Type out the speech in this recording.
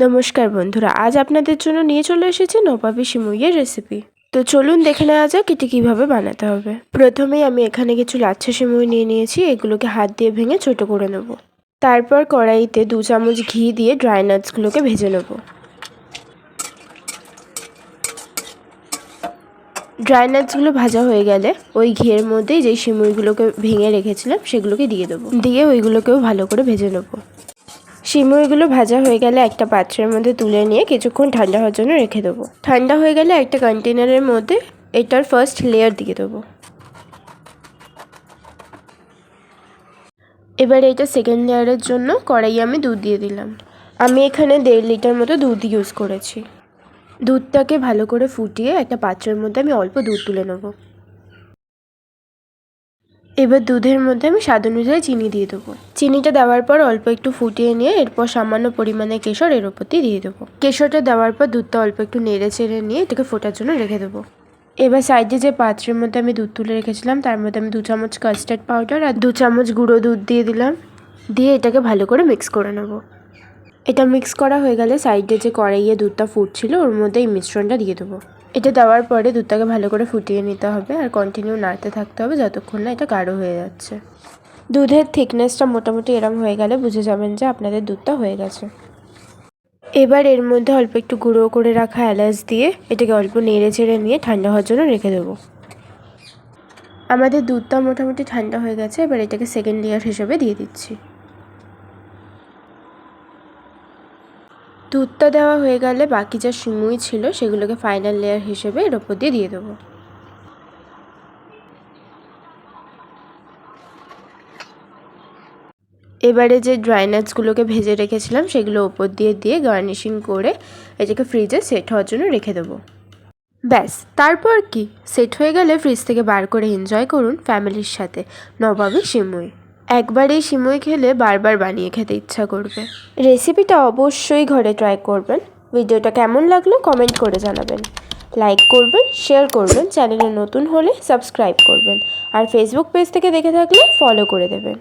নমস্কার বন্ধুরা, আজ আপনাদের জন্য নিয়ে চলে এসেছি নবাবী সিমুইয়ের রেসিপি। তো চলুন দেখে নেওয়া যাক এটি কীভাবে বানাতে হবে। প্রথমেই আমি এখানে কিছু লাচ্ছা সিমুই নিয়ে নিয়েছি। এগুলোকে হাত দিয়ে ভেঙে ছোট করে নেব। তারপর কড়াইতে 2 চামচ ঘি দিয়ে ড্রাই নাটসগুলোকে ভেজে নেব। ড্রাই নাটসগুলো ভাজা হয়ে গেলে ওই ঘিয়ের মধ্যেই যেই সিমুইগুলোকে ভেঙে রেখেছিলাম সেগুলোকে দিয়ে দেবো। দিয়ে ওইগুলোকেও ভালো করে ভেজে নেবো। সিমুইগুলো ভাজা হয়ে গেলে একটা পাত্রের মধ্যে তুলে নিয়ে কিছুক্ষণ ঠান্ডা হওয়ার জন্য রেখে দেবো। ঠান্ডা হয়ে গেলে একটা কন্টেনারের মধ্যে এটার ফার্স্ট লেয়ার দিয়ে দেবো। এবার এটা সেকেন্ড লেয়ারের জন্য কড়াইয়ে আমি দুধ দিয়ে দিলাম। আমি এখানে 1.5 লিটার মতো দুধ ইউজ করেছি। দুধটাকে ভালো করে ফুটিয়ে একটা পাত্রের মধ্যে আমি অল্প দুধ তুলে নেবো। এবার দুধের মধ্যে আমি স্বাদ অনুযায়ী চিনি দিয়ে দেবো। চিনিটা দেওয়ার পর অল্প একটু ফুটিয়ে নিয়ে এরপর সামান্য পরিমাণে কেশর এর ওপর দিয়ে দেবো। কেশরটা দেওয়ার পর দুধটা অল্প একটু নেড়ে চেড়ে নিয়ে এটাকে ফোটার জন্য রেখে দেবো। এবার সাইডে যে পাত্রের মধ্যে আমি দুধ তুলে রেখেছিলাম তার মধ্যে আমি 2 চামচ কাস্টার্ড পাউডার আর 2 চামচ গুঁড়ো দুধ দিয়ে দিলাম। দিয়ে এটাকে ভালো করে মিক্স করে নেবো। এটা মিক্স করা হয়ে গেলে সাইডে যে কড়াইয়ে দুধটা ফুটছিল ওর মধ্যে এই মিশ্রণটা দিয়ে দেবো। এটা দেওয়ার পরে দুধটাকে ভালো করে ফুটিয়ে নিতে হবে আর কন্টিনিউ নাড়তে থাকতে হবে যতক্ষণ না এটা গাঢ় হয়ে যাচ্ছে। দুধের থিকনেসটা মোটামুটি এরম হয়ে গেলে বুঝে যাবেন যে আপনাদের দুধটা হয়ে গেছে। এবার এর মধ্যে অল্প একটু গুঁড়ো করে রাখা এলাচ দিয়ে এটাকে অল্প নেড়ে চেড়ে নিয়ে ঠান্ডা হওয়ার জন্য রেখে দেবো। আমাদের দুধটা মোটামুটি ঠান্ডা হয়ে গেছে। এবার এটাকে সেকেন্ড লেয়ার হিসেবে দিয়ে দিচ্ছি। দুধটা দেওয়া হয়ে গেলে বাকি যা সিমুই ছিল সেগুলোকে ফাইনাল লেয়ার হিসেবে এর ওপর দিয়ে দেবো। এবারে যে ড্রাই নাটসগুলোকে ভেজে রেখেছিলাম সেগুলো ওপর দিয়ে গার্নিশিং করে এটাকে ফ্রিজে সেট হওয়ার জন্য রেখে দেবো। ব্যাস, তারপর কি, সেট হয়ে গেলে ফ্রিজ থেকে বার করে এনজয় করুন ফ্যামিলির সাথে নবাবী সিমুই। একবার এই সিমুই খেলে বারবার বানিয়ে খেতে ইচ্ছা করবে। রেসিপিটা অবশ্যই ঘরে ট্রাই করবেন। ভিডিওটা কেমন লাগলো কমেন্ট করে জানাবেন। লাইক করবেন, শেয়ার করবেন, চ্যানেলে নতুন হলে সাবস্ক্রাইব করবেন আর ফেসবুক পেজ থেকে দেখে থাকলে ফলো করে দেবেন।